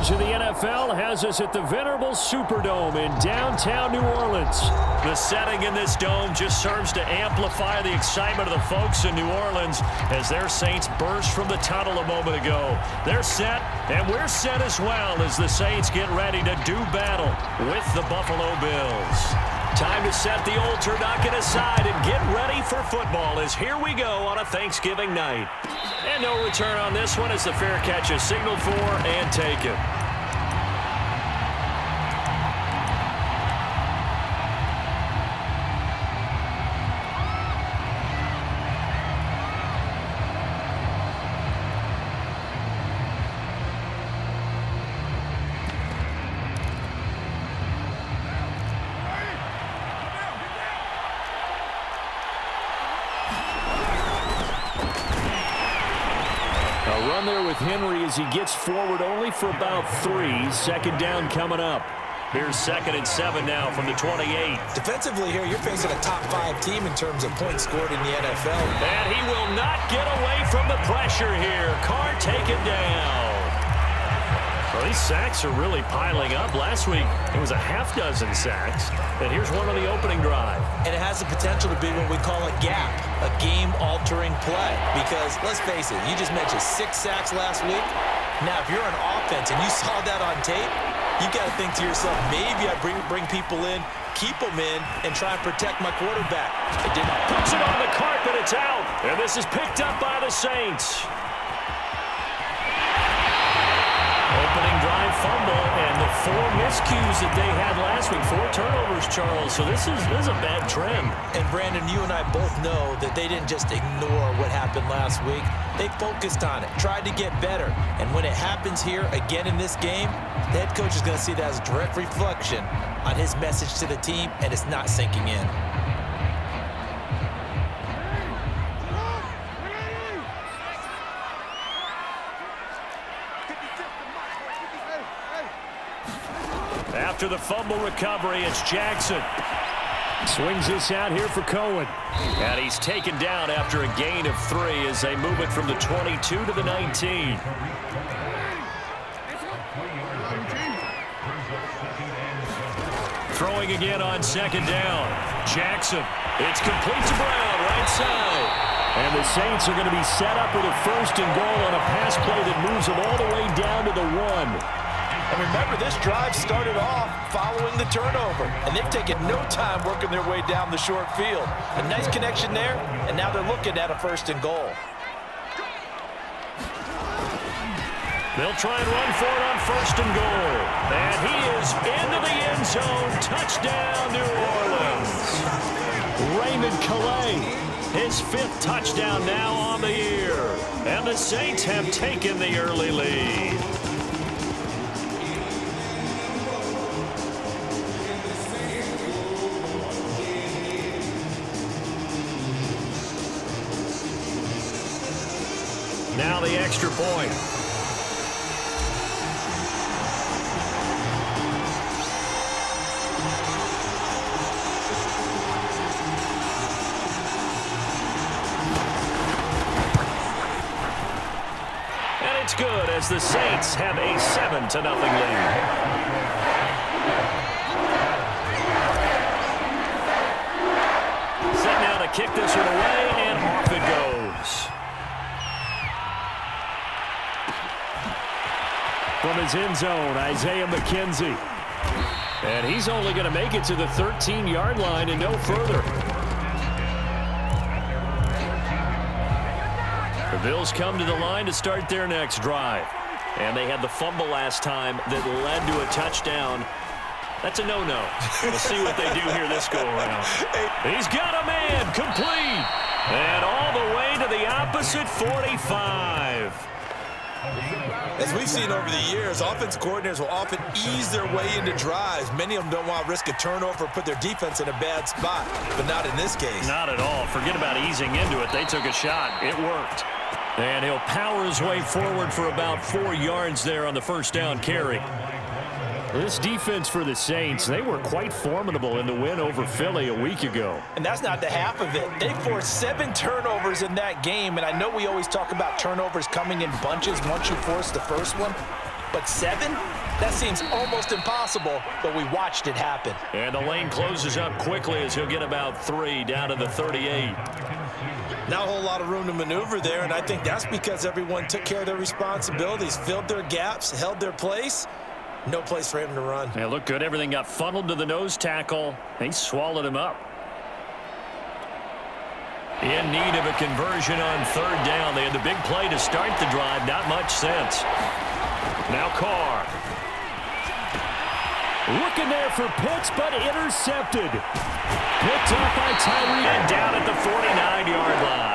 coverage of the NFL has us at the venerable Superdome in downtown New Orleans. The setting in this dome just serves to amplify the excitement of the folks in New Orleans as their Saints burst from the tunnel a moment ago. They're set, and we're set as well as the Saints get ready to do battle with the Buffalo Bills. Time to set the old turducken aside and get ready for football as here we go on a Thanksgiving night. And no return on this one as the fair catch is signaled for and taken. Run there with Henry as he gets forward only for about 3. Second down coming up. Here's 2nd and 7 now from the 28. Defensively here, you're facing a top 5 team in terms of points scored in the NFL. And he will not get away from the pressure here. Carr taken down. Well, these sacks are really piling up. Last week, it was a half-dozen sacks. And here's one on the opening drive. And it has the potential to be what we call a gap, a game-altering play. Because, let's face it, you just mentioned 6 sacks last week. Now, if you're on offense and you saw that on tape, you got to think to yourself, maybe I bring people in, keep them in, and try and protect my quarterback. It didn't. Puts it on the carpet. It's out. And this is picked up by the Saints. Opening drive fumble, and the 4 miscues that they had last week. 4 turnovers, Charles. So this is a bad trend. And, Brandon, you and I both know that they didn't just ignore what happened last week. They focused on it, tried to get better. And when it happens here again in this game, the head coach is going to see that as a direct reflection on his message to the team, and it's not sinking in. After the fumble recovery, it's Jackson. Swings this out here for Cohen. And he's taken down after a gain of 3 as they move it from the 22 to the 19. Throwing again on 2nd down. Jackson. It's complete to Brown, right side. And the Saints are going to be set up with a 1st and goal on a pass play that moves them all the way down to the 1. And remember, this drive started off following the turnover, and they've taken no time working their way down the short field. A nice connection there, and now they're looking at a 1st and goal. They'll try and run for it on 1st and goal. And he is into the end zone. Touchdown, New Orleans. Raymond Calais, his 5th touchdown now on the year. And the Saints have taken the early lead. Now the extra point. And it's good as the Saints have a 7-0 lead. Set now to kick this one away, and off it goes. From his end zone, Isaiah McKenzie. And he's only going to make it to the 13-yard line and no further. The Bills come to the line to start their next drive. And they had the fumble last time that led to a touchdown. That's a no-no. We'll see what they do here this go-around. He's got a man, complete. And all the way to the opposite 45. As we've seen over the years, offense coordinators will often ease their way into drives. Many of them don't want to risk a turnover or put their defense in a bad spot, but not in this case. Not at all. Forget about easing into it. They took a shot. It worked. And he'll power his way forward for about 4 yards there on the 1st down carry. This defense for the Saints, they were quite formidable in the win over Philly a week ago. And that's not the half of it. They forced 7 turnovers in that game, and I know we always talk about turnovers coming in bunches once you force the first one. But 7? That seems almost impossible, but we watched it happen. And the lane closes up quickly as he'll get about 3 down to the 38. Not a whole lot of room to maneuver there, and I think that's because everyone took care of their responsibilities, filled their gaps, held their place. No place for him to run. Yeah, looked good. Everything got funneled to the nose tackle. He swallowed him up. In need of a conversion on 3rd down. They had the big play to start the drive. Not much sense. Now Carr. Looking there for Pitts, but intercepted. Picked up by Tyree and down at the 49-yard line.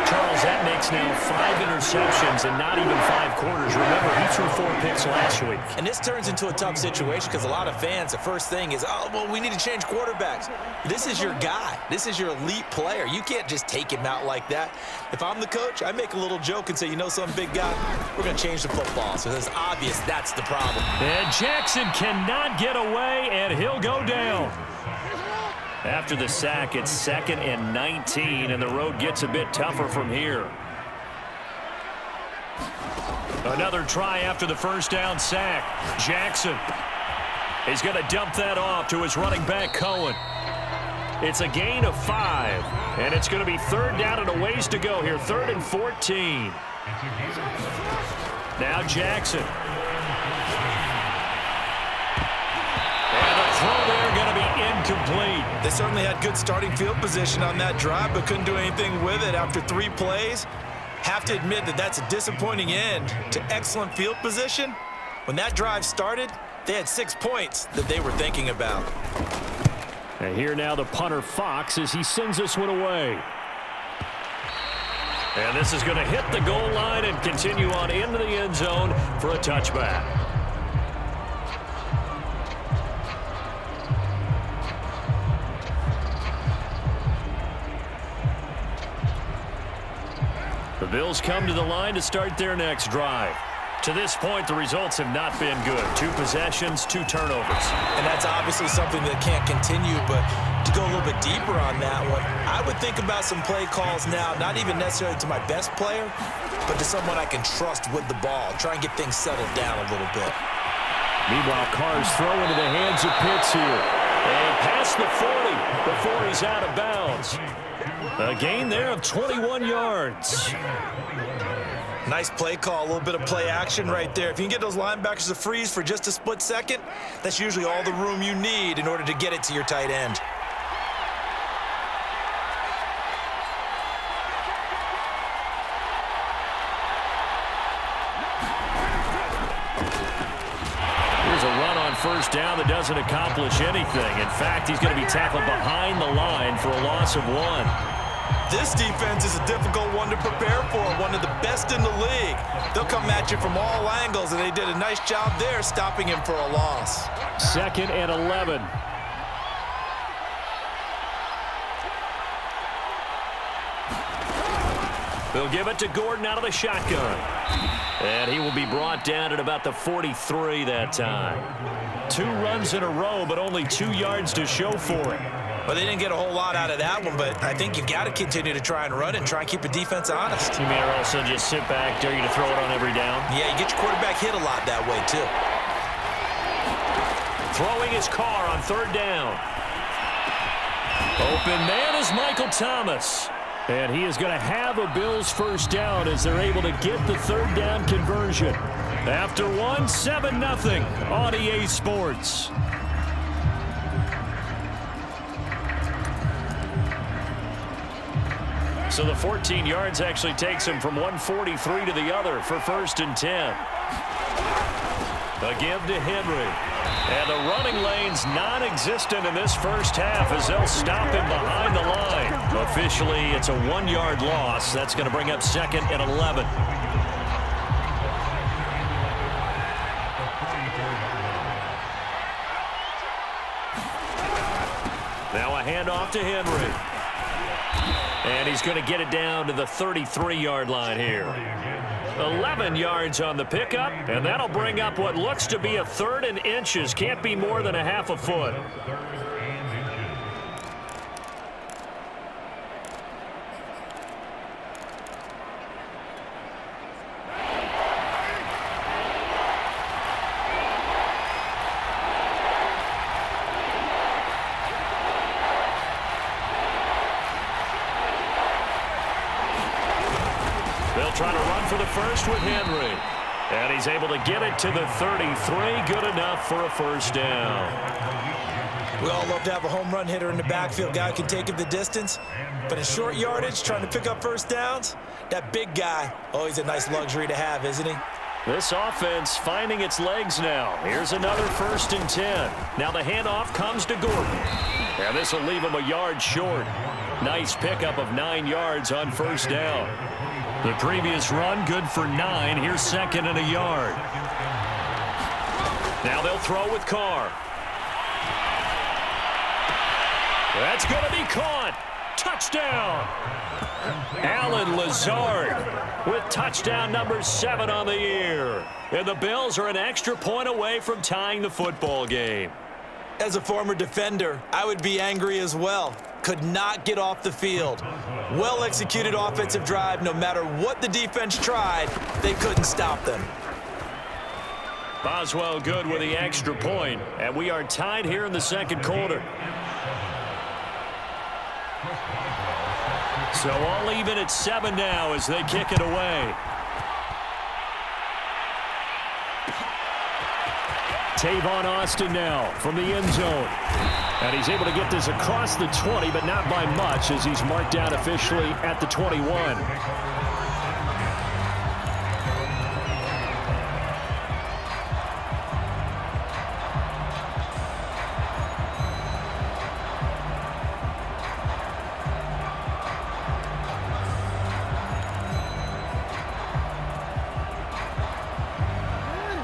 Charles, that makes now 5 interceptions in not even 5 quarters. Remember, he threw 4 picks last week. And this turns into a tough situation because a lot of fans, the first thing is, oh, well, we need to change quarterbacks. This is your guy. This is your elite player. You can't just take him out like that. If I'm the coach, I make a little joke and say, you know some big guy, we're going to change the football. So it's obvious that's the problem. And Jackson cannot get away, and he'll go down. After the sack, it's 2nd and 19, and the road gets a bit tougher from here. Another try after the first down sack. Jackson is going to dump that off to his running back, Cohen. It's a gain of 5, and it's going to be 3rd down and a ways to go here. 3rd and 14. Now Jackson. And the throw there going to be incomplete. They certainly had good starting field position on that drive, but couldn't do anything with it after 3 plays. Have to admit that that's a disappointing end to excellent field position. When that drive started, they had 6 points that they were thinking about. And here now the punter Fox as he sends this one away. And this is going to hit the goal line and continue on into the end zone for a touchback. The Bills come to the line to start their next drive. To this point, the results have not been good. 2 possessions, 2 turnovers. And that's obviously something that can't continue, but to go a little bit deeper on that one, I would think about some play calls now, not even necessarily to my best player, but to someone I can trust with the ball. Try and get things settled down a little bit. Meanwhile, Carr's throw into the hands of Pitts here. And past the 40 before he's out of bounds. A gain there of 21 yards. Nice play call, a little bit of play action right there. If you can get those linebackers to freeze for just a split second, that's usually all the room you need in order to get it to your tight end. Here's a run on first down that doesn't accomplish anything. In fact, he's going to be tackled behind the line for a loss of 1. This defense is a difficult one to prepare for, one of the best in the league. They'll come at you from all angles, and they did a nice job there stopping him for a loss. 2nd and 11. They'll give it to Gordon out of the shotgun. And he will be brought down at about the 43 that time. 2 runs in a row, but only 2 yards to show for it. Well, they didn't get a whole lot out of that one, but I think you've got to continue to try and run and try and keep the defense honest. You may also just sit back, dare you to throw it on every down? Yeah, you get your quarterback hit a lot that way, too. Throwing his Carr on 3rd down. Open man is Michael Thomas. And he is going to have a Bills first down as they're able to get the 3rd down conversion. After 1, 7-0 on EA Sports. So the 14 yards actually takes him from 143 to the other for 1st and 10. A give to Henry. And the running lane's non-existent in this first half as they'll stop him behind the line. Officially, it's a 1-yard loss. That's going to bring up 2nd and 11. Now a handoff to Henry. And he's going to get it down to the 33-yard line here. 11 yards on the pickup, and that'll bring up what looks to be a 3rd and inches. Can't be more than a half a foot. for the first with Henry. And he's able to get it to the 33. Good enough for a first down. We all love to have a home run hitter in the backfield. Guy can take it the distance. But in short yardage, trying to pick up first downs, that big guy, always a nice luxury to have, isn't he? This offense finding its legs now. Here's another 1st and 10. Now the handoff comes to Gordon. And this will leave him a yard short. Nice pickup of 9 yards on first down. The previous run good for 9. Here's 2nd and a yard. Now they'll throw with Carr. That's going to be caught. Touchdown. Allen Lazard with touchdown number 7 on the year. And the Bills are an extra point away from tying the football game. As a former defender, I would be angry as well. Could not get off the field. Well-executed offensive drive. No matter what the defense tried, they couldn't stop them. Boswell good with the extra point. And we are tied here in the second quarter. So all even at 7 now as they kick it away. Tavon Austin now from the end zone. And he's able to get this across the 20, but not by much as he's marked down officially at the 21.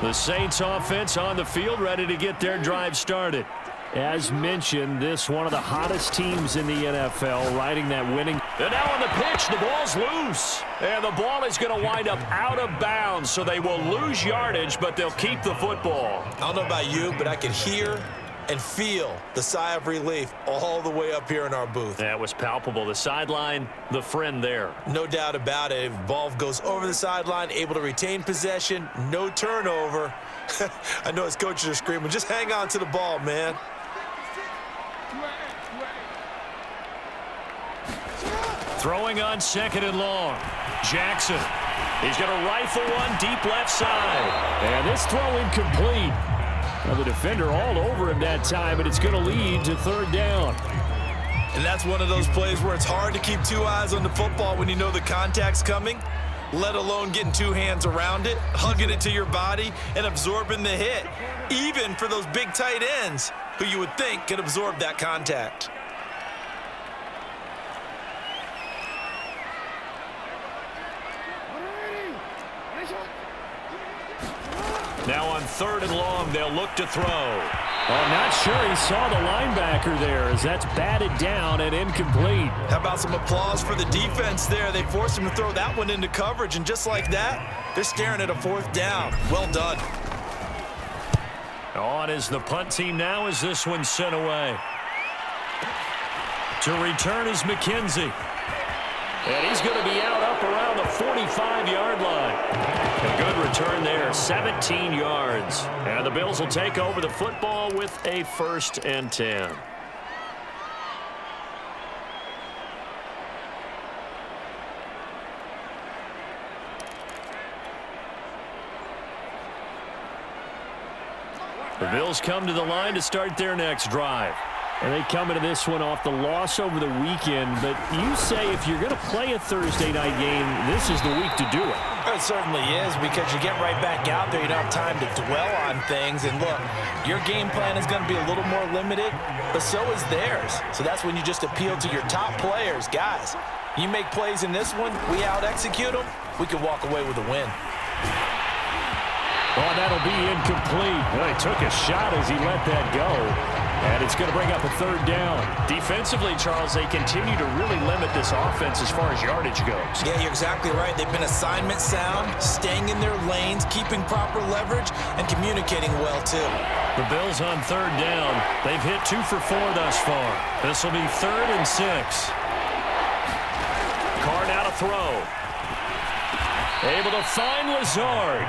The Saints offense on the field ready to get their drive started. As mentioned, this one of the hottest teams in the NFL, riding that winning. And now on the pitch, the ball's loose. And the ball is going to wind up out of bounds, so they will lose yardage, but they'll keep the football. I don't know about you, but I can hear and feel the sigh of relief all the way up here in our booth. That was palpable. The sideline, the friend there. No doubt about it. If ball goes over the sideline, able to retain possession, no turnover. I know his coaches are screaming, just hang on to the ball, man. Throwing on 2nd and long. Jackson. He's going to rifle one deep left side. And this throw incomplete. Now the defender all over him that time, and it's going to lead to 3rd down. And that's one of those plays where it's hard to keep 2 eyes on the football when you know the contact's coming, let alone getting 2 hands around it, hugging it to your body, and absorbing the hit, even for those big tight ends who you would think could absorb that contact. Now on 3rd and long, they'll look to throw. I'm not sure he saw the linebacker there as that's batted down and incomplete. How about some applause for the defense there? They forced him to throw that one into coverage, and just like that, they're staring at a 4th down. Well done. On is the punt team now as this one's sent away. To return is McKenzie. And he's going to be out up around the 45-yard line. A good return there, 17 yards. And the Bills will take over the football with a 1st and 10. The Bills come to the line to start their next drive. And they come into this one off the loss over the weekend. But you say if you're going to play a Thursday night game, this is the week to do it. It certainly is, because you get right back out there. You don't have time to dwell on things. And look, your game plan is going to be a little more limited, but so is theirs. So that's when you just appeal to your top players. Guys, you make plays in this one, we out-execute them, we can walk away with a win. Oh, that'll be incomplete. Well, he took a shot as he let that go. And it's going to bring up a 3rd down. Defensively, Charles, they continue to really limit this offense as far as yardage goes. Yeah, you're exactly right. They've been assignment sound, staying in their lanes, keeping proper leverage, and communicating well, too. The Bills on 3rd down. They've hit 2 for 4 thus far. This will be 3rd and 6. Carr now to throw. Able to find Lazard.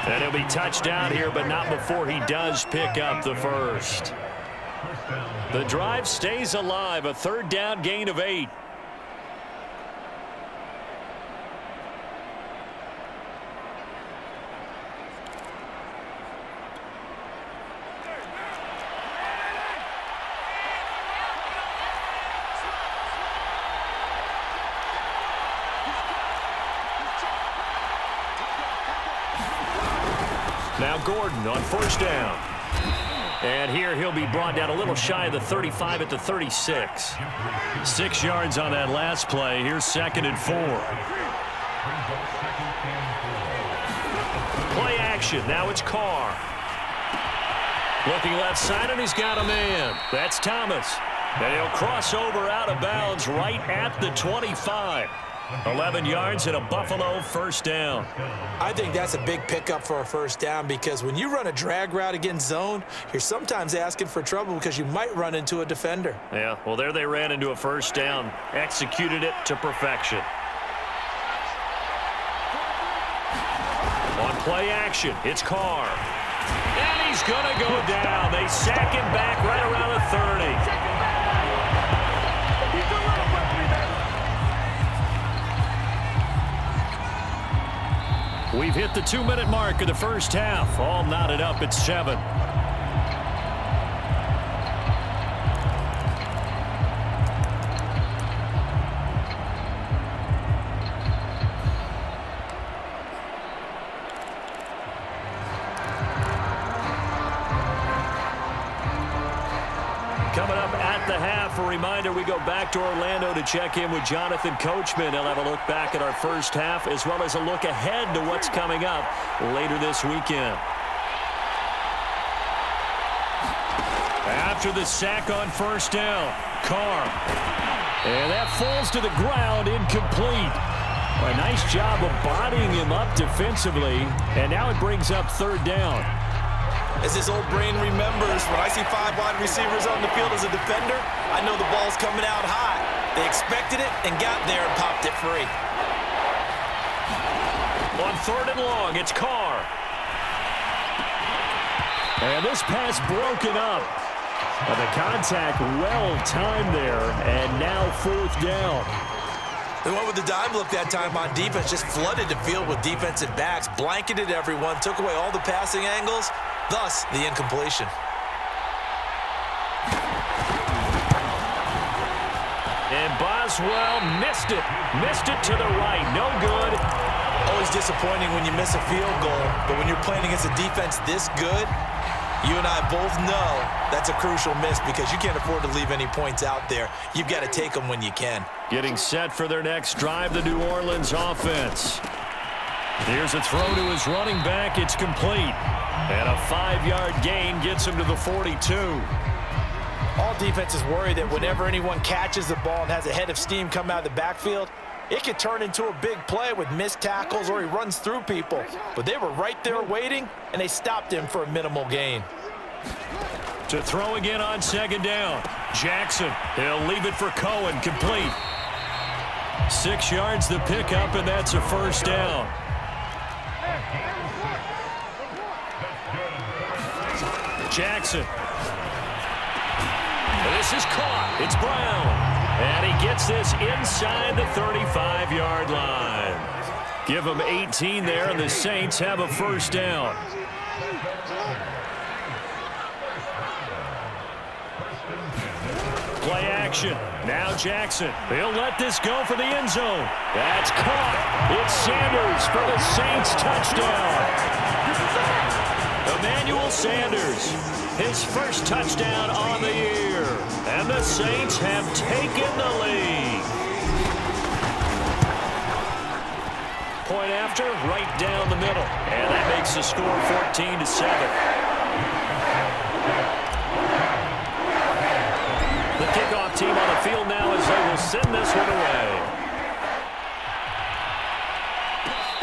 And he'll be touched down here, but not before he does pick up the 1st. The drive stays alive, a 3rd down gain of 8. Now Gordon on first down. And here he'll be brought down a little shy of the 35 at the 36. 6 yards on that last play. Here's 2nd and 4. Play action. Now it's Carr. Looking left side, and he's got a man. That's Thomas. And he'll cross over out of bounds right at the 25. 11 yards and a Buffalo first down. I think that's a big pickup for a first down because when you run a drag route against zone, you're sometimes asking for trouble because you might run into a defender. Yeah, well, there they ran into a first down. Executed it to perfection. On play action, it's Carr. And he's going to go down. They sack him back right around the 30. We've hit the 2-minute mark of the first half. All knotted up at 7. Coming up at the half, a reminder, we go back to Orlando to check in with Jonathan Coachman. He'll have a look back at our first half as well as a look ahead to what's coming up later this weekend. After the sack on first down, Carr. And that falls to the ground, incomplete. A nice job of bodying him up defensively, and now it brings up 3rd down. As his old brain remembers, when I see 5 wide receivers on the field as a defender, I know the ball's coming out high. They expected it and got there and popped it free. On 3rd and long, it's Carr. And this pass broken up. But the contact well timed there, and now 4th down. They went with the dime look that time on defense, just flooded the field with defensive backs, blanketed everyone, took away all the passing angles, thus the incompletion. And Boswell missed it to the right, no good. Always disappointing when you miss a field goal, but when you're playing against a defense this good, you and I both know that's a crucial miss because you can't afford to leave any points out there. You've got to take them when you can. Getting set for their next drive, the New Orleans offense. Here's a throw to his running back. It's complete. And a 5-yard gain gets him to the 42. All defenses worry that whenever anyone catches the ball and has a head of steam come out of the backfield, it could turn into a big play with missed tackles or he runs through people. But they were right there waiting, and they stopped him for a minimal gain. To throw again on 2nd down. Jackson, he'll leave it for Cohen, complete. 6 yards the pickup, and that's a first down. Jackson. This is caught. It's Brown. And he gets this inside the 35-yard line. Give him 18 there, and the Saints have a first down. Play action. Now Jackson. He'll let this go for the end zone. That's caught. It's Sanders for the Saints touchdown. Emmanuel Sanders, his first touchdown on the year. And the Saints have taken the lead. Point after, right down the middle. And that makes the score 14-7. The kickoff team on the field now as they will send this one away.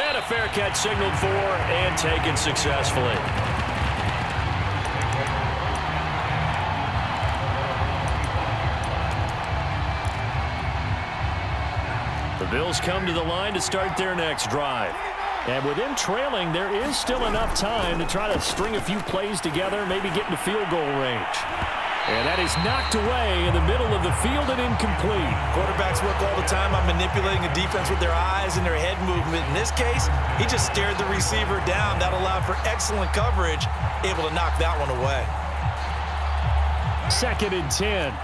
And a fair catch signaled for and taken successfully. The Bills come to the line to start their next drive. And with them trailing, there is still enough time to try to string a few plays together, maybe get into field goal range. And that is knocked away in the middle of the field and incomplete. Quarterbacks work all the time on manipulating the defense with their eyes and their head movement. In this case, he just stared the receiver down. That allowed for excellent coverage, able to knock that one away. 2nd and 10.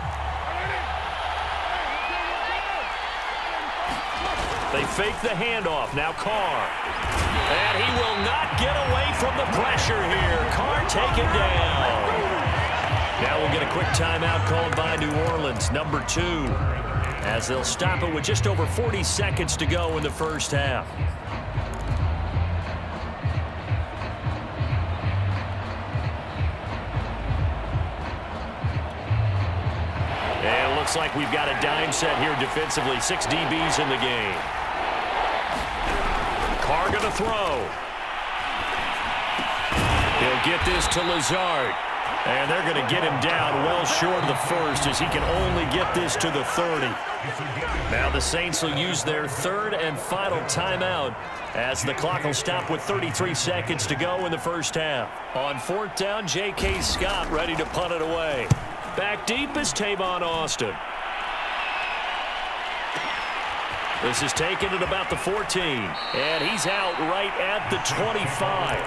They fake the handoff. Now Carr. And he will not get away from the pressure here. Carr taken down. Now we'll get a quick timeout called by New Orleans, number 2, as they'll stop it with just over 40 seconds to go in the first half. And it looks like we've got a dime set here defensively. 6 DBs in the game. Carr going to throw. He'll get this to Lazard. And they're going to get him down well short of the first as he can only get this to the 30. Now the Saints will use their third and final timeout as the clock will stop with 33 seconds to go in the first half. On 4th down, J.K. Scott ready to punt it away. Back deep is Tavon Austin. This is taken at about the 14. And he's out right at the 25.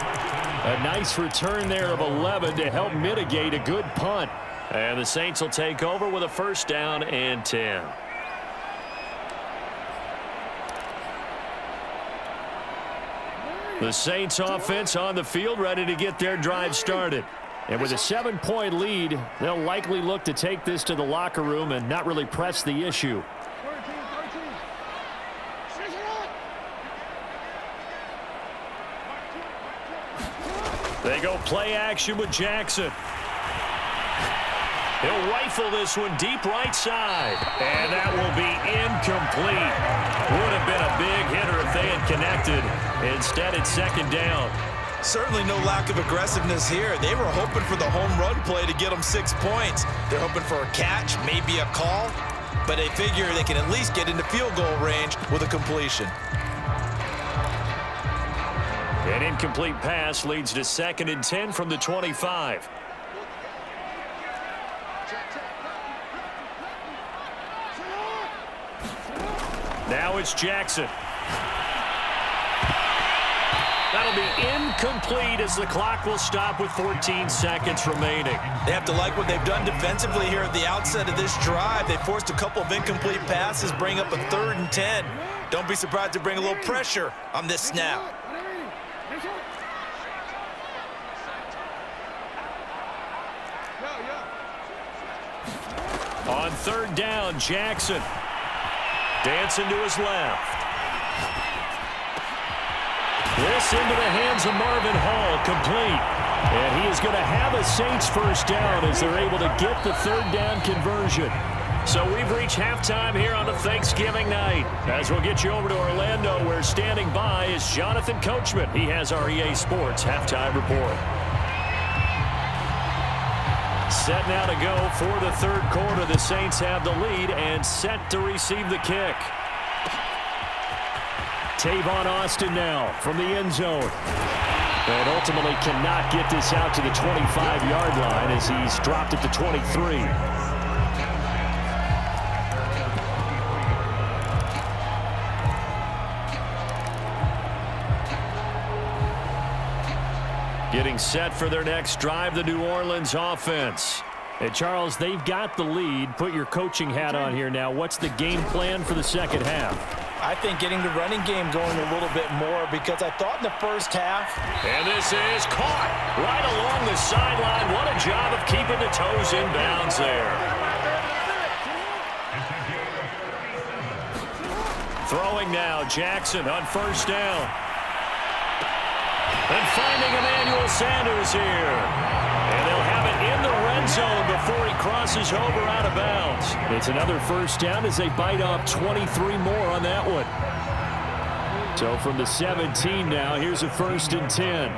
A nice return there of 11 to help mitigate a good punt. And the Saints will take over with a first down and 10. The Saints offense on the field ready to get their drive started. And with a 7-point lead, they'll likely look to take this to the locker room and not really press the issue. They go play action with Jackson. He'll rifle this one deep right side. And that will be incomplete. Would have been a big hitter if they had connected. Instead, it's second down. Certainly no lack of aggressiveness here. They were hoping for the home run play to get them 6 points. They're hoping for a catch, maybe a call. But they figure they can at least get into field goal range with a completion. An incomplete pass leads to 2nd and 10 from the 25. Now it's Jackson. That'll be incomplete as the clock will stop with 14 seconds remaining. They have to like what they've done defensively here at the outset of this drive. They forced a couple of incomplete passes, bring up a 3rd and 10. Don't be surprised to bring a little pressure on this snap. On 3rd down, Jackson. Dancing to his left. This into the hands of Marvin Hall, complete. And he is going to have a Saints first down as they're able to get the 3rd down conversion. So we've reached halftime here on a Thanksgiving night. As we'll get you over to Orlando, where standing by is Jonathan Coachman. He has our EA Sports halftime report. Set now to go for the 3rd quarter. The Saints have the lead and set to receive the kick. Tavon Austin now from the end zone. And ultimately cannot get this out to the 25-yard line as he's dropped at the 23. Getting set for their next drive, the New Orleans offense. And Charles, they've got the lead. Put your coaching hat on here now. What's the game plan for the second half? I think getting the running game going a little bit more because I thought in the first half. And this is caught right along the sideline. What a job of keeping the toes in bounds there. Throwing now, Jackson on 1st down. And finding Emmanuel Sanders here. And they'll have it in the red zone before he crosses over out of bounds. It's another first down as they bite off 23 more on that one. So from the 17 now, here's a 1st and 10.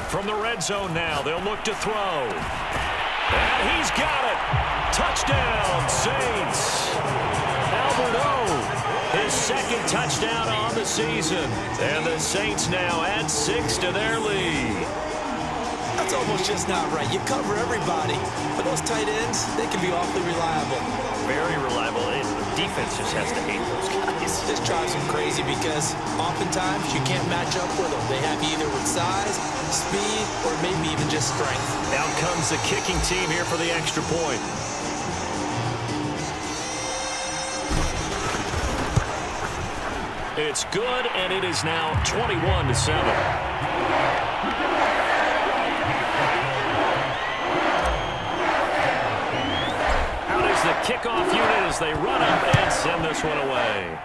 From the red zone now, they'll look to throw. And he's got it. Touchdown, Saints. Albert O. His 2nd touchdown on the season. And the Saints now add 6 to their lead. That's almost just not right. You cover everybody. But those tight ends, they can be awfully reliable. Very reliable. The defense just has to hate those guys. This drives them crazy because oftentimes you can't match up with them. They have you either with size, speed, or maybe even just strength. Out comes the kicking team here for the extra point. It's good, and it is now 21-7. The kickoff unit as they run up and send this one away.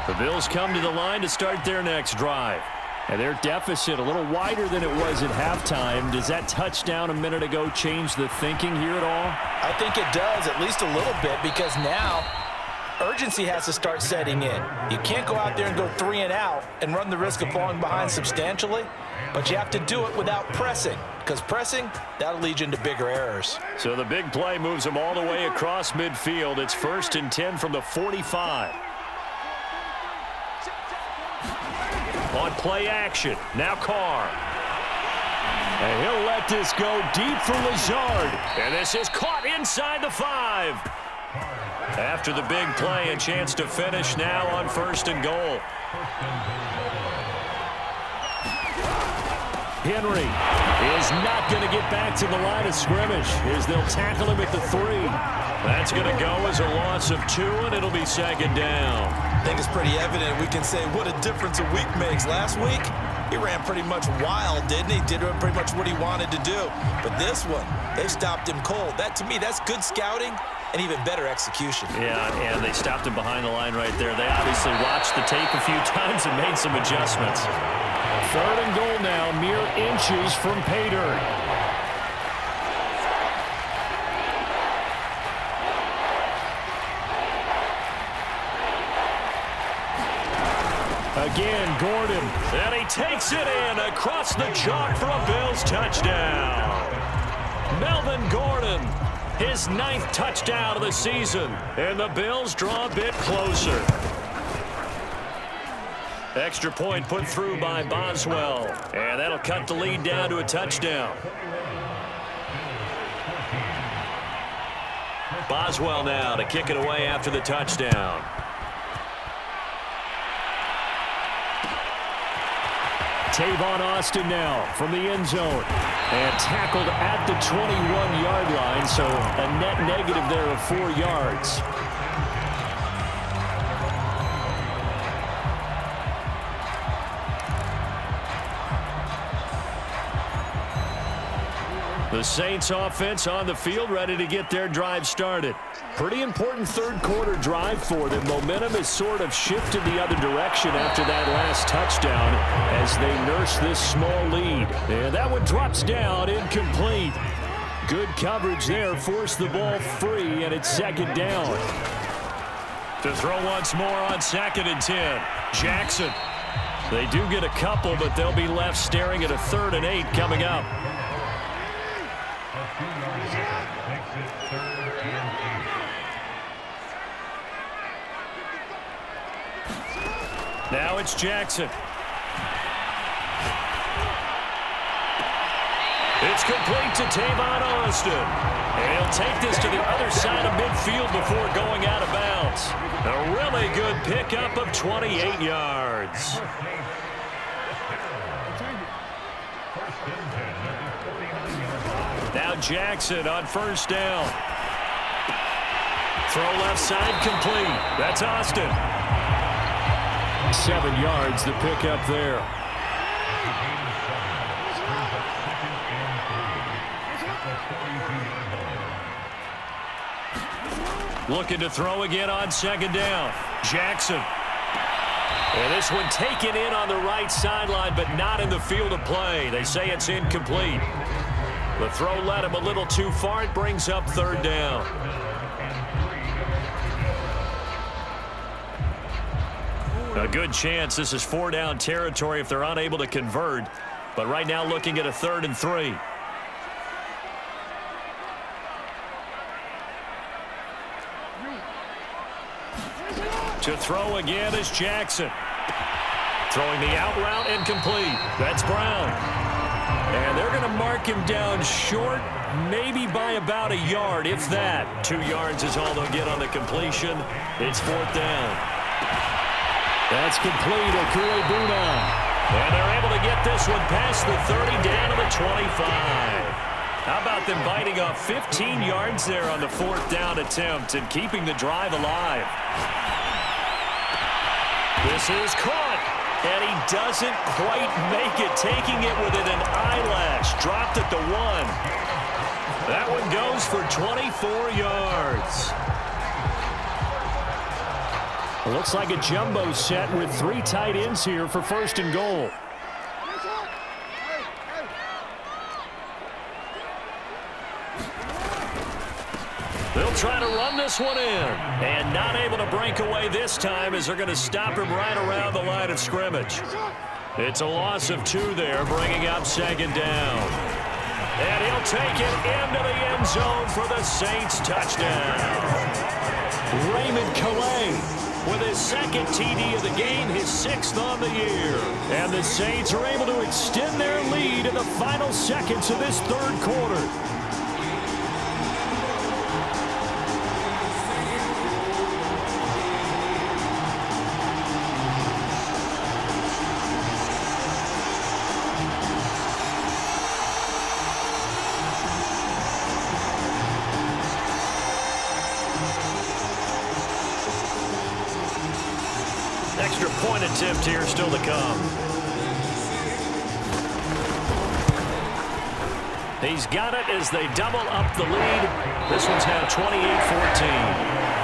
The Bills come to the line to start their next drive. And their deficit a little wider than it was at halftime. Does that touchdown a minute ago change the thinking here at all? I think it does, at least a little bit, because now urgency has to start setting in. You can't go out there and go 3 and out and run the risk of falling behind substantially, but you have to do it without pressing, because pressing, that'll lead you into bigger errors. So the big play moves them all the way across midfield. It's 1st and 10 from the 45. On play action, now Carr. And he'll let this go deep for Lazard. And this is caught inside the 5. After the big play, a chance to finish now on 1st and goal. Henry is not going to get back to the line of scrimmage as they'll tackle him at the 3. That's going to go as a loss of 2, and it'll be 2nd down. I think it's pretty evident. We can say what a difference a week makes. Last week, he ran pretty much wild, didn't he? Did pretty much what he wanted to do. But this one, they stopped him cold. That, to me, that's good scouting and even better execution. Yeah, and they stopped him behind the line right there. They obviously watched the tape a few times and made some adjustments. 3rd and goal now, mere inches from pay dirt. Again, Gordon, and he takes it in across the chalk for a Bills touchdown. Melvin Gordon, his 9th touchdown of the season, and the Bills draw a bit closer. Extra point put through by Boswell, and that'll cut the lead down to a touchdown. Boswell now to kick it away after the touchdown. Tavon Austin now from the end zone and tackled at the 21-yard line, so a net negative there of 4 yards. The Saints offense on the field ready to get their drive started. Pretty important 3rd quarter drive for them. Momentum has sort of shifted the other direction after that last touchdown as they nurse this small lead. And that one drops down, incomplete. Good coverage there, forced the ball free, and it's 2nd down. To throw once more on 2nd and 10. Jackson. They do get a couple, but they'll be left staring at a 3rd and 8 coming up. Now it's Jackson. It's complete to Tavon Austin. And he'll take this to the other side of midfield before going out of bounds. A really good pickup of 28 yards. Now Jackson on 1st down. Throw left side complete. That's Austin. 7 yards the pickup there. Looking to throw again on 2nd down. Jackson. And this one taken in on the right sideline, but not in the field of play. They say it's incomplete. The throw led him a little too far. It brings up 3rd down. A good chance this is 4-down territory if they're unable to convert. But right now looking at a 3rd and 3. To throw again is Jackson. Throwing the out route incomplete. That's Brown. And they're going to mark him down short, maybe by about a yard, if that. 2 yards is all they'll get on the completion. It's 4th down. That's complete. Okue-Buna. And they're able to get this one past the 30 down to the 25. How about them biting off 15 yards there on the 4th down attempt and keeping the drive alive? This is caught, and he doesn't quite make it, taking it within an eyelash. Dropped at the 1. That one goes for 24 yards. It looks like a jumbo set with 3 tight ends here for 1st and goal. They'll try to run this one in. And not able to break away this time as they're going to stop him right around the line of scrimmage. It's a loss of 2 there, bringing up 2nd down. And he'll take it into the end zone for the Saints touchdown. Raymond Calais with his 2nd TD of the game, his 6th on the year. And the Saints are able to extend their lead in the final seconds of this 3rd quarter. Extra point attempt here still to come. He's got it as they double up the lead. This one's now 28-14.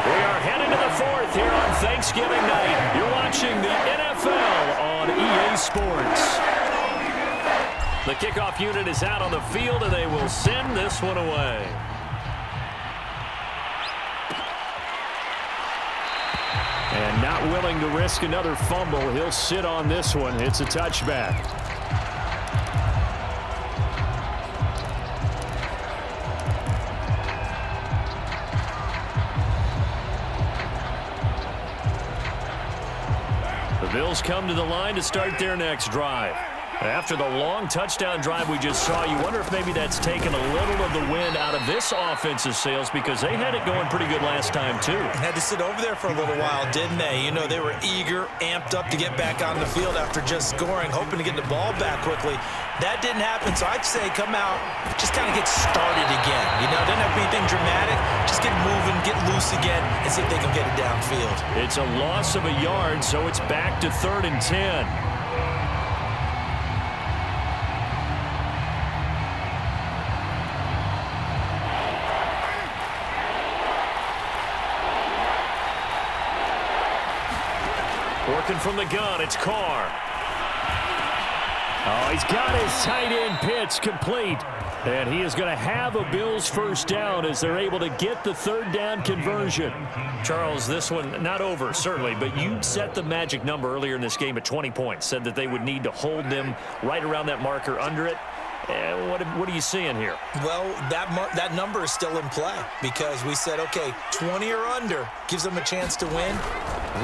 We are heading to the 4th here on Thanksgiving night. You're watching the NFL on EA Sports. The kickoff unit is out on the field, and they will send this one away. And not willing to risk another fumble. He'll sit on this one. It's a touchback. The Bills come to the line to start their next drive. After the long touchdown drive we just saw, you wonder if maybe that's taken a little of the wind out of this offensive sails, because they had it going pretty good last time too. Had to sit over there for a little while, didn't they? You know, they were eager, amped up to get back on the field after just scoring, hoping to get the ball back quickly. That didn't happen, so I'd say come out, just kind of get started again. You know, doesn't have to be anything dramatic. Just get moving, get loose again, and see if they can get it downfield. It's a loss of a yard, so it's back to 3rd and 10. Working from the gun, it's Carr. Oh, he's got his tight end pitch complete. And he is going to have a Bills 1st down as they're able to get the 3rd down conversion. Charles, this one not over, certainly, but you set the magic number earlier in this game at 20 points. Said that they would need to hold them right around that marker under it. What are you seeing here? Well, that number is still in play because we said, okay, 20 or under gives them a chance to win.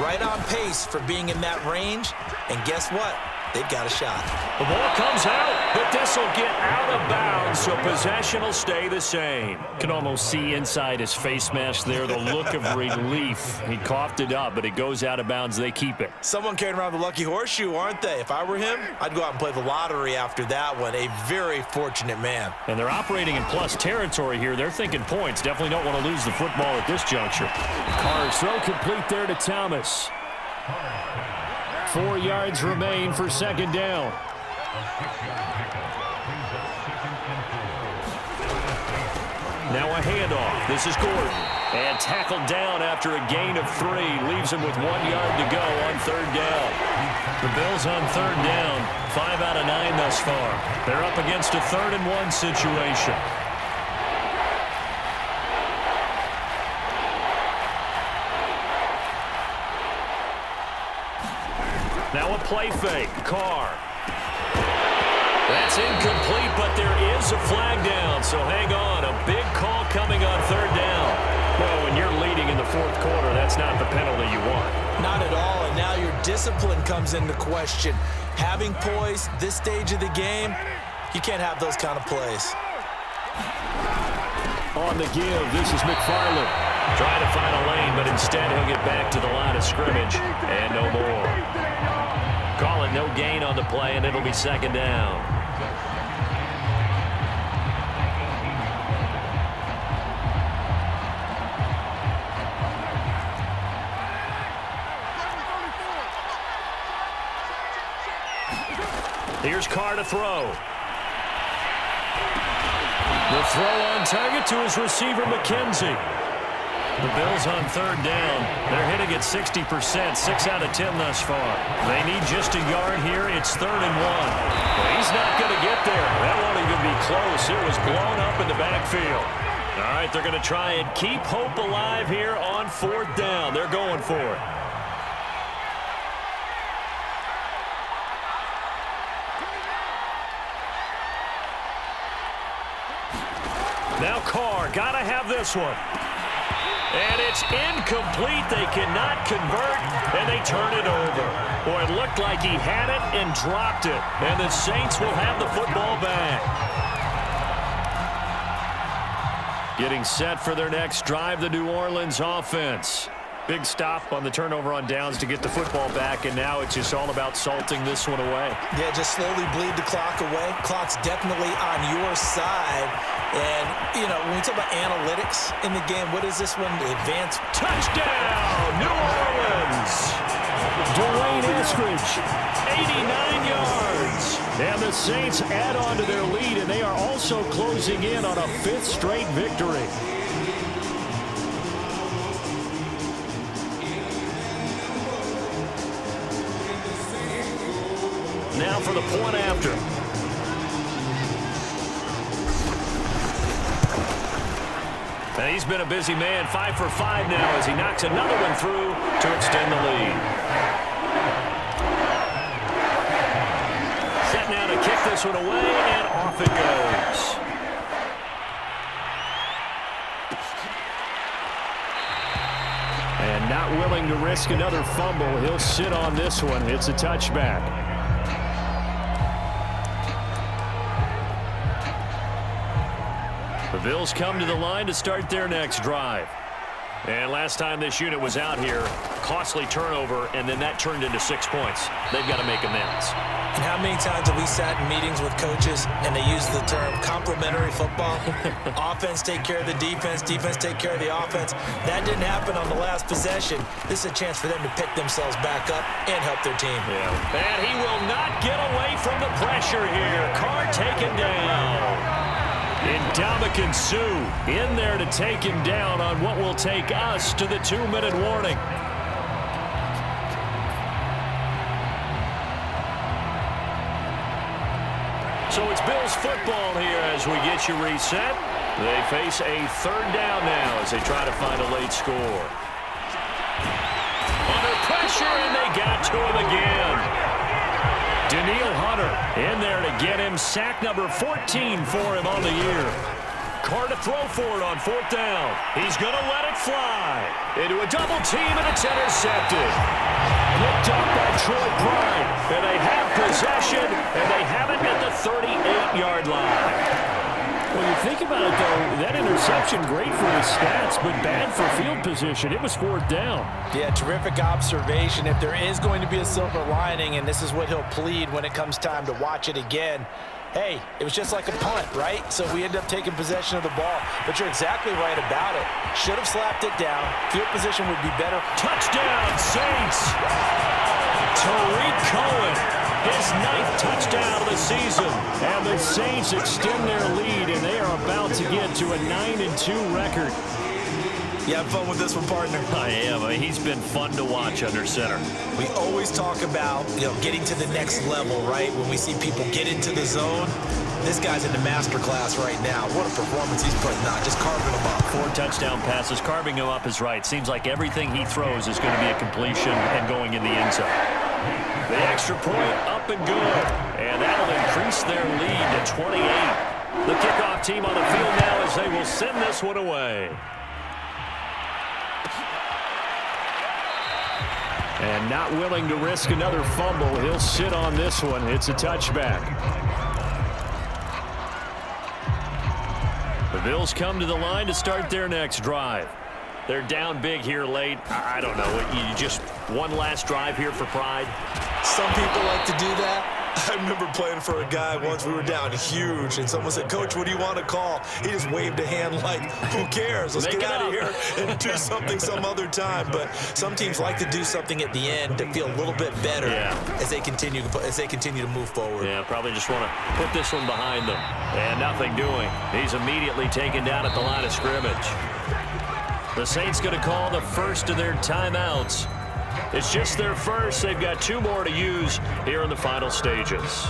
Right on pace for being in that range. And guess what? They've got a shot. The ball comes out, but this will get out of bounds, so possession will stay the same. Can almost see inside his face mask there the look of relief. He coughed it up, but it goes out of bounds. They keep it. Someone carrying around the lucky horseshoe, aren't they? If I were him, I'd go out and play the lottery after that one. A very fortunate man. And they're operating in plus territory here. They're thinking points. Definitely don't want to lose the football at this juncture. Carr's throw complete there to Thomas. 4 yards remain for 2nd down. Now a handoff. This is Gordon. And tackled down after a gain of 3. Leaves him with 1 yard to go on 3rd down. The Bills on 3rd down. 5 out of 9 thus far. They're up against a 3rd and 1 situation. Now a play fake. Carr. That's incomplete, but there is a flag down, so hang on. A big call coming on 3rd down. Well, when you're leading in the 4th quarter, that's not the penalty you want. Not at all, and now your discipline comes into question. Having poise this stage of the game, you can't have those kind of plays. On the give, this is McFarland. Trying to find a lane, but instead he'll get back to the line of scrimmage and no more. Call it no gain on the play, and it'll be second down. Here's Carr to throw. The throw on target to his receiver, McKenzie. The Bills on third down. They're hitting at 60%, 6 out of 10 thus far. They need just a yard here. It's 3rd and 1. Well, he's not going to get there. That won't even be close. It was blown up in the backfield. All right, they're going to try and keep hope alive here on 4th down. They're going for it. Now Carr, got to have this one. And it's incomplete. They cannot convert, and they turn it over. Boy, it looked like he had it and dropped it. And the Saints will have the football back. Getting set for their next drive, the New Orleans offense. Big stop on the turnover on downs to get the football back, and now it's just all about salting this one away. Yeah, just slowly bleed the clock away. Clock's definitely on your side. And, you know, when we talk about analytics in the game, what is this one? Advanced touchdown, New Orleans. Dwayne Eskridge, 89 yards. And the Saints add on to their lead, and they are also closing in on a 5th straight victory. Now for the point after. And he's been a busy man, 5 for 5 now as he knocks another one through to extend the lead. Set now to kick this one away, and off it goes. And not willing to risk another fumble, he'll sit on this one. It's a touchback. The Bills come to the line to start their next drive. And last time this unit was out here, costly turnover, and then that turned into 6 points. They've got to make amends. And how many times have we sat in meetings with coaches and they use the term complementary football? Offense take care of the defense, defense take care of the offense. That didn't happen on the last possession. This is a chance for them to pick themselves back up and help their team. Yeah. And he will not get away from the pressure here. Carr taken down. Ndamukong Suh in there to take him down on what will take us to the 2-minute warning. So it's Bills football here as we get you reset. They face a 3rd down now as they try to find a late score. Under pressure, and they got to him again. Danielle Hunter in there to get him. Sack number 14 for him on the year. Carr to throw for it on 4th down. He's going to let it fly. Into a double team, and it's intercepted. Picked up by Troy Pride. And they have possession, and they have it at the 38-yard line. When you think about it, though, that interception, great for his stats, but bad for field position. It was 4th down. Yeah, terrific observation. If there is going to be a silver lining, and this is what he'll plead when it comes time to watch it again, hey, it was just like a punt, right? So we end up taking possession of the ball. But you're exactly right about it. Should have slapped it down. Field position would be better. Touchdown, Saints! Tariq Cohen, his 9th touchdown of the season. And the Saints extend their lead, and they are about to get to a 9-2 record. You have fun with this one, partner? I am. He's been fun to watch under center. We always talk about, getting to the next level, right? When we see people get into the zone, this guy's in the master class right now. What a performance he's putting on, just carving them up. 4 touchdown passes. Carving him up is right. Seems like everything he throws is going to be a completion and going in the end zone. The extra point up and good. And that'll increase their lead to 28. The kickoff team on the field now as they will send this one away. And not willing to risk another fumble, he'll sit on this one. It's a touchback. The Bills come to the line to start their next drive. They're down big here late. I don't know. You just one last drive here for pride? Some people like to do that. I remember playing for a guy once. We were down huge, and someone said, "Coach, what do you want to call?" He just waved a hand like, "Who cares? Let's get out of here and do something some other time." But some teams like to do something at the end to feel a little bit better as they continue to move forward. Yeah, probably just want to put this one behind them. And nothing doing. He's immediately taken down at the line of scrimmage. The Saints going to call the first of their timeouts. It's just their first. They've got 2 more to use here in the final stages.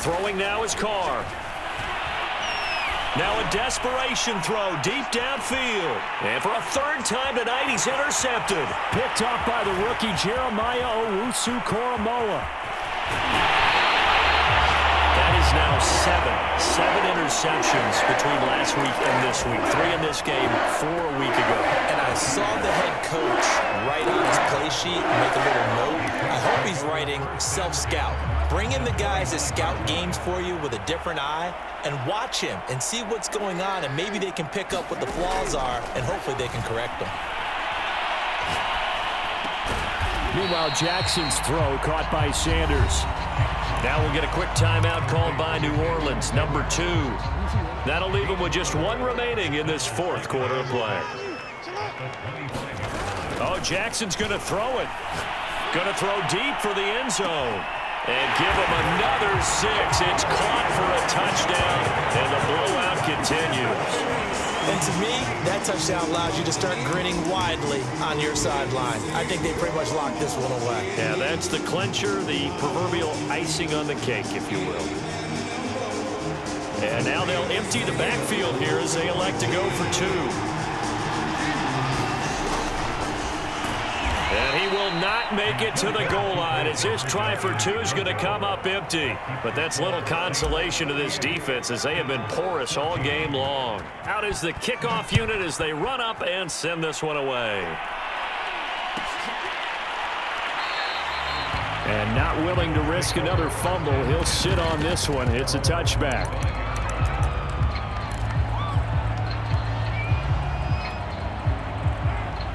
Throwing now is Carr. Now a desperation throw deep downfield. And for a 3rd time tonight, he's intercepted. Picked off by the rookie Jeremiah Owusu-Koramoah. Now 7 interceptions between last week and this week. 3 in this game, 4 a week ago. And I saw the head coach write on his play sheet and make a little note. I hope he's writing self-scout. Bring in the guys that scout games for you with a different eye and watch him and see what's going on, and maybe they can pick up what the flaws are, and hopefully they can correct them. Meanwhile, Jackson's throw caught by Sanders. Now we'll get a quick timeout called by New Orleans, number 2. That'll leave them with just 1 remaining in this 4th quarter of play. Oh, Jackson's going to throw it. Going to throw deep for the end zone. And give him another 6. It's caught for a touchdown, and the blowout continues. And to me, that touchdown allows you to start grinning widely on your sideline. I think they pretty much locked this one away. Yeah, that's the clincher, the proverbial icing on the cake, if you will. And now they'll empty the backfield here as they elect to go for 2. And he will not make it to the goal line as his try for 2 is going to come up empty. But that's little consolation to this defense as they have been porous all game long. Out is the kickoff unit as they run up and send this one away. And not willing to risk another fumble, he'll sit on this one. It's a touchback.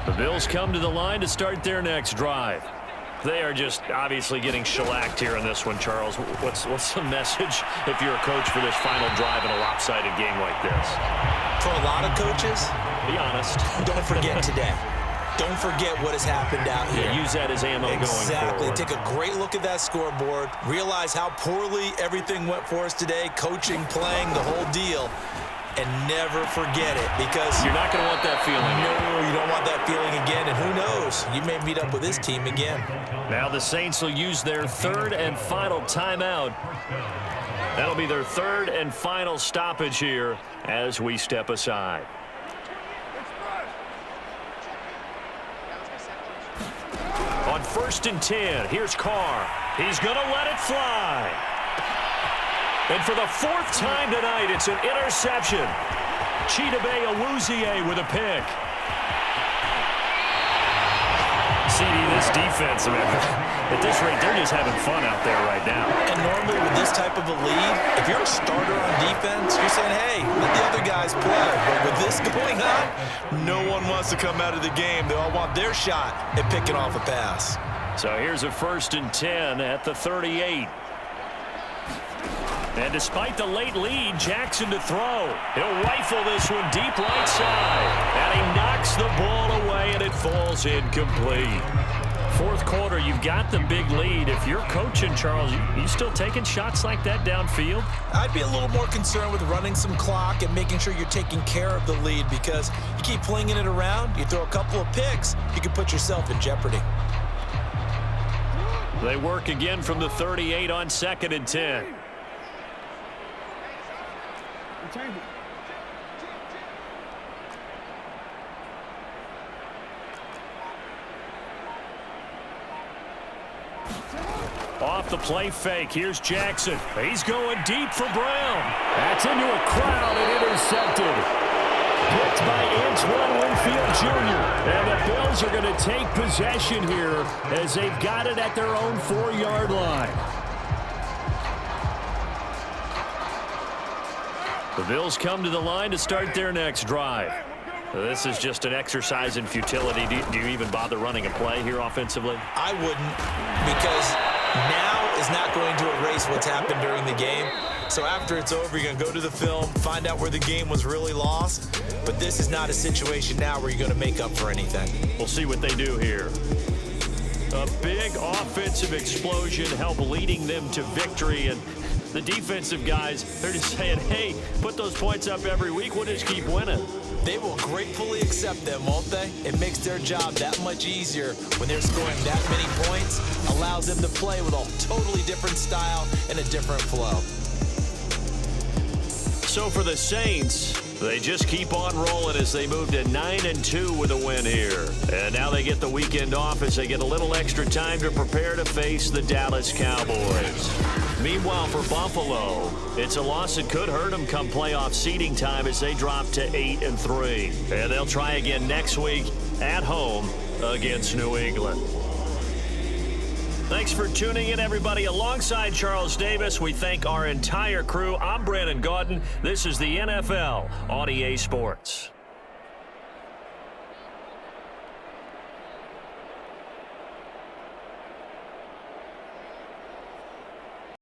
The Bills come to the line to start their next drive. They are just obviously getting shellacked here in this one, Charles. What's the message if you're a coach for this final drive in a lopsided game like this? For a lot of coaches, be honest. Don't forget today. Don't forget what has happened out here. Yeah, use that as ammo going forward. Exactly. Take a great look at that scoreboard. Realize how poorly everything went for us today. Coaching, playing, the whole deal. And never forget it, because you're not going to want that feeling. No, you don't want that feeling again. And who knows? You may meet up with this team again. Now the Saints will use their 3rd and final timeout. That'll be their 3rd and final stoppage here as we step aside. On 1st and 10, here's Carr. He's going to let it fly. And for the 4th time tonight, it's an interception. Chidobe Awuzie with a pick. CD, this defense, at this rate, they're just having fun out there right now. And normally with this type of a lead, if you're a starter on defense, you're saying, hey, let the other guys play. But with this going on, no one wants to come out of the game. They all want their shot at picking off a pass. So here's a 1st and 10 at the 38. And despite the late lead, Jackson to throw. He'll rifle this one deep right side. And he knocks the ball away, and it falls incomplete. 4th quarter, you've got the big lead. If you're coaching, Charles, you still taking shots like that downfield? I'd be a little more concerned with running some clock and making sure you're taking care of the lead, because you keep flinging it around, you throw a couple of picks, you can put yourself in jeopardy. They work again from the 38 on 2nd and 10. Off the play fake. Here's Jackson. He's going deep for Brown. That's into a crowd and intercepted. Picked by Antoine Winfield Jr. And the Bills are going to take possession here as they've got it at their own 4-yard line. The Bills come to the line to start their next drive. This is just an exercise in futility. Do you even bother running a play here offensively? I wouldn't, because now is not going to erase what's happened during the game. So after it's over, you're going to go to the film, find out where the game was really lost. But this is not a situation now where you're going to make up for anything. We'll see what they do here. A big offensive explosion helped leading them to victory. And the defensive guys, they're just saying, hey, put those points up every week. We'll just keep winning. They will gratefully accept them, won't they? It makes their job that much easier when they're scoring that many points. Allows them to play with a totally different style and a different flow. So for the Saints, they just keep on rolling as they move to 9-2 with a win here. And now they get the weekend off as they get a little extra time to prepare to face the Dallas Cowboys. Meanwhile, for Buffalo, it's a loss that could hurt them come playoff seeding time as they drop to 8-3. And they'll try again next week at home against New England. Thanks for tuning in, everybody. Alongside Charles Davis, we thank our entire crew. I'm Brandon Gaudin. This is the NFL on EA Sports.